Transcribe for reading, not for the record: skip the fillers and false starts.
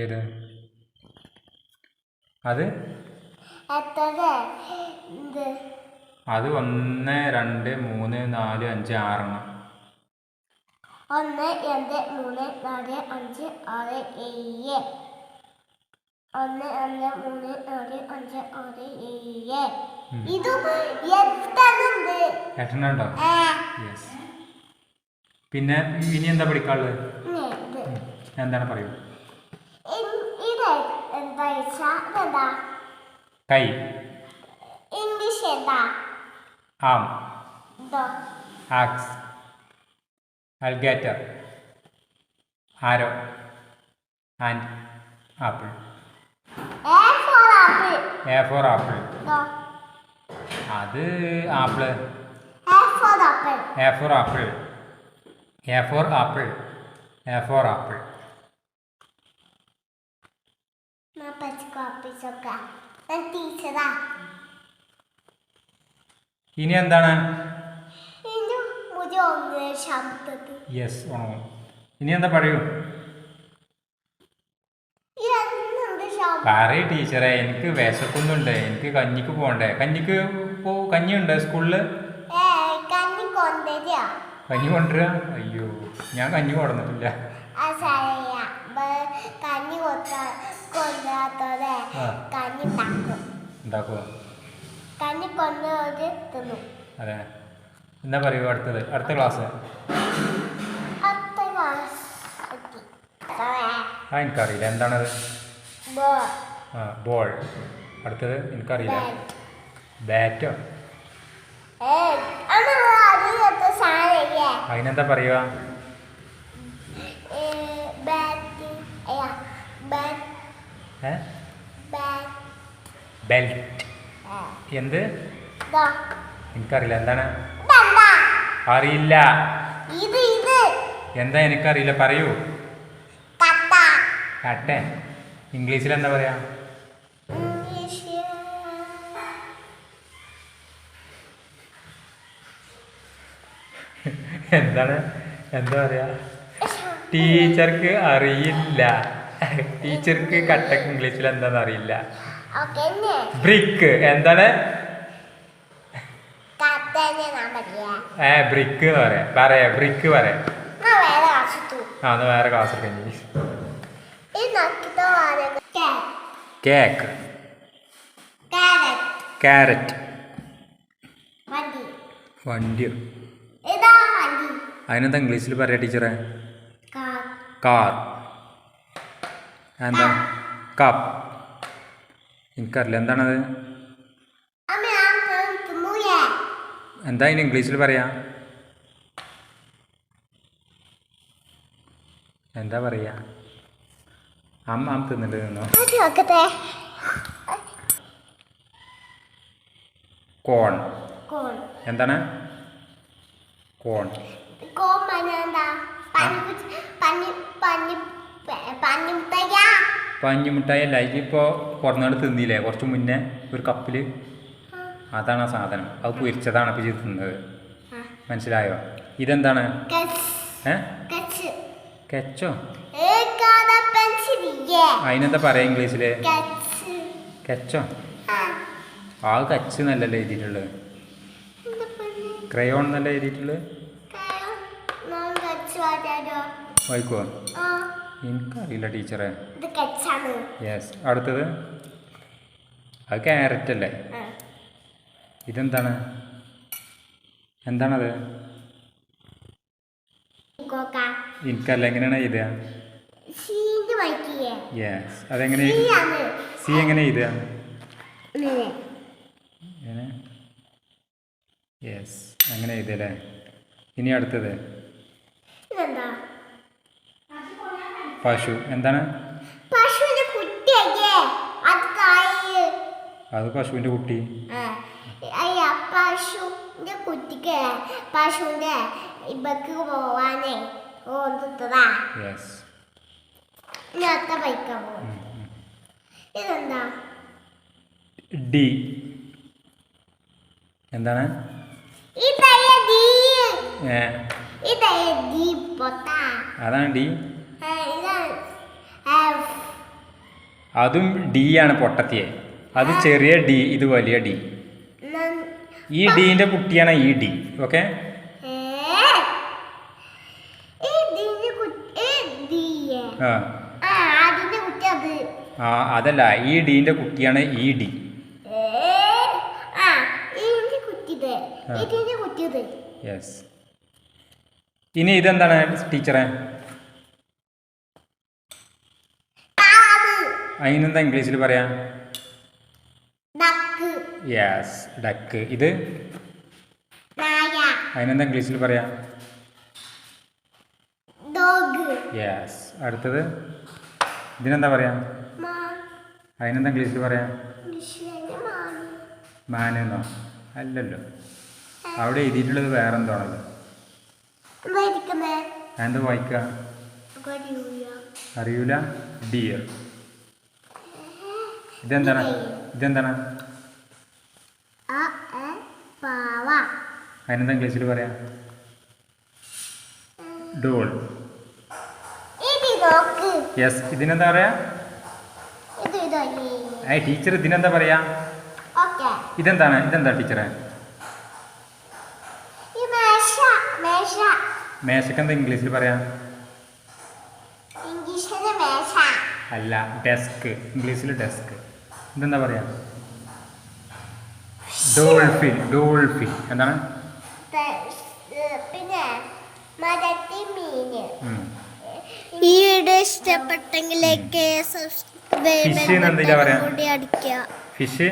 ഏത് അത് അത് 1 2 3 4 5 6 1 2 3 4 5 6 7 1 2 3 4 5 6 7 ഇത് 8 ഉണ്ടോ? യെസ്. പിന്നെ ഇനി എന്താ പഠിക്കാനുള്ളത്? എന്താണ് പറയൂ. കൈ. ഇംഗ്ലീഷ് എന്താ? ആം. Ax. alligator, arrow, and apple. A for apple. A for apple. No. അത് apple. A for apple. A for apple. A for apple. A for apple. ഞാൻ പഠിച്ചൊക്കെ ഞാൻ ടീച്ചറാ. ഇനി എന്താണ്? യെസ് ഓണോ. ഇനി എന്താ പറയൂ. പറയ് ടീച്ചറെ, എനിക്ക് വിശക്കുന്നുണ്ട്, എനിക്ക് കഞ്ഞിക്ക് പോകണ്ടേ. കഞ്ഞിയുണ്ട് സ്കൂളില്? കഞ്ഞി കൊണ്ടുവരിക? അയ്യോ, ഞാൻ കഞ്ഞി കൊണ്ടുവന്നിട്ടില്ല. ഉണ്ടാക്കുമോ? അതെ. എന്താ പറയൂ അടുത്ത ക്ലാസ്? എനിക്കറിയില്ല എന്താണത്. ബോൾ. അടുത്തത് എനിക്കറിയില്ല. ബാറ്റോ? അതിനെന്താ പറയുക? ബെൽറ്റ്. എന്ത്? എനിക്കറിയില്ല എന്താണ്. അറിയില്ല. എന്താ എനിക്കറിയില്ല, പറയൂ. കട്ടെ. ഇംഗ്ലീഷിൽ എന്താ പറയാ? എന്താണ്, എന്താ പറയാ? ടീച്ചർക്ക് അറിയില്ല. ടീച്ചർക്ക് കട്ടക്ക് ഇംഗ്ലീഷിൽ എന്താന്ന് അറിയില്ല. ബ്രിക്ക്. എന്താണ്? ബ്രിക്ക് എന്ന് പറയാ. ബ്രിക്ക് പറയാ. അത് വേറെ ക്ലാസ് കഴിഞ്ഞു. കേക്ക്. ക്യാരറ്റ്. വണ്ടിയോ? അതിനെന്താ ഇംഗ്ലീഷിൽ പറയാ ടീച്ചറെ? കാർ. എന്താ? കപ്പ്. എനിക്കറിയില്ല എന്താണത്. എന്താ അതിന് ഇംഗ്ലീഷിൽ പറയാ? എന്താ പറയാ? അമ്മ തിന്നിട്ട് നിന്നോ. കോൺ. എന്താണ് കോൺ? പഞ്ഞിമുട്ടായി അല്ല. ഇതിപ്പോൾ കുറഞ്ഞാട് തിന്നില്ലേ കുറച്ച് മുന്നേ ഒരു കപ്പിൽ? അതാണ് ആ സാധനം. അത് പൊരിച്ചതാണ് ഇപ്പം ഇത് തിന്നത്. മനസ്സിലായോ? ഇതെന്താണ്? കെച്ചോ? അതിനെന്താ പറയാ ഇംഗ്ലീഷിൽ? കെച്ചോ? ആ കച്ച് എന്നല്ലല്ലോ എഴുതിയിട്ടുള്ളത്. ക്രയോൺ എന്നല്ല എഴുതിയിട്ടുള്ളത്. വായിക്കുവോ? എനിക്കറിയില്ല ടീച്ചറെ. യെസ്. അടുത്തത് അത് ക്യാരറ്റ് അല്ലേ? ഇതെന്താണ്? എന്താണത്? എനിക്കല്ല. എങ്ങനെയാണ് എഴുതുക? യെസ്. അതെങ്ങനെ? സി എങ്ങനെ എഴുതുക? യെസ്, അങ്ങനെ എഴുതല്ലേ. ഇനി അടുത്തത് പശു. എന്താണ്? അത് പശുവിന്റെ കുട്ടി. പശുവിന്റെ കുട്ടിക്ക് പശുവിന്റെ ഇബക്ക് പോവാനേ ഇതെന്താ? ഡി. എന്താണ്? അതാണ് ഡി. അതും ഡി ആണ് പൊട്ടത്തിയെ. അത് ചെറിയ ഡി, ഇത് വലിയ ഡി. ഈ ഡീൻ്റെ കുട്ടിയാണ് ഈ ഡി. ഓക്കെ, ആ അതല്ല, ഈ ഡീൻ്റെ കുട്ടിയാണ് ഈ ഡി. യെസ്. ഇനി ഇതെന്താണ് ടീച്ചറെ? അതിനെന്താ ഇംഗ്ലീഷിൽ പറയാ? Yes, duck. ഇത് അതിനെന്താ ഇംഗ്ലീഷിൽ പറയാ? യെസ്. അടുത്തത് ഇതിനെന്താ പറയാ? അതിനെന്താ ഇംഗ്ലീഷിൽ പറയാ? മാനെന്നോ? അല്ലല്ലോ, അവിടെ എഴുതിയിട്ടുള്ളത് വേറെ എന്താണല്ലോ. എന്താ വായിക്കുക? അറിയൂല. ഡിയർ. ഇതെന്താണ്? ഇതെന്താണ്? അതിനെന്താ ഇംഗ്ലീഷിൽ പറയാ? ഡോൾ. യെസ്. ഇതിനെന്താ പറയാ? ടീച്ചർ ഇതിനെന്താ പറയാ? ഇതെന്താണ്? ഇതെന്താ ടീച്ചറെ? മേശക്ക് എന്താ ഇംഗ്ലീഷിൽ പറയാ? അല്ല, ഡെസ്ക്. ഇംഗ്ലീഷിൽ ഡെസ്ക്. ഇതെന്താ പറയാ? ഡോൾഫിൻ. ഡോൾഫിൻ എന്താണ്? ഈ വീഡിയോ ഇഷ്ടപ്പെട്ടെങ്കിലേക്ക് ഫിഷ്. Subscribe fish.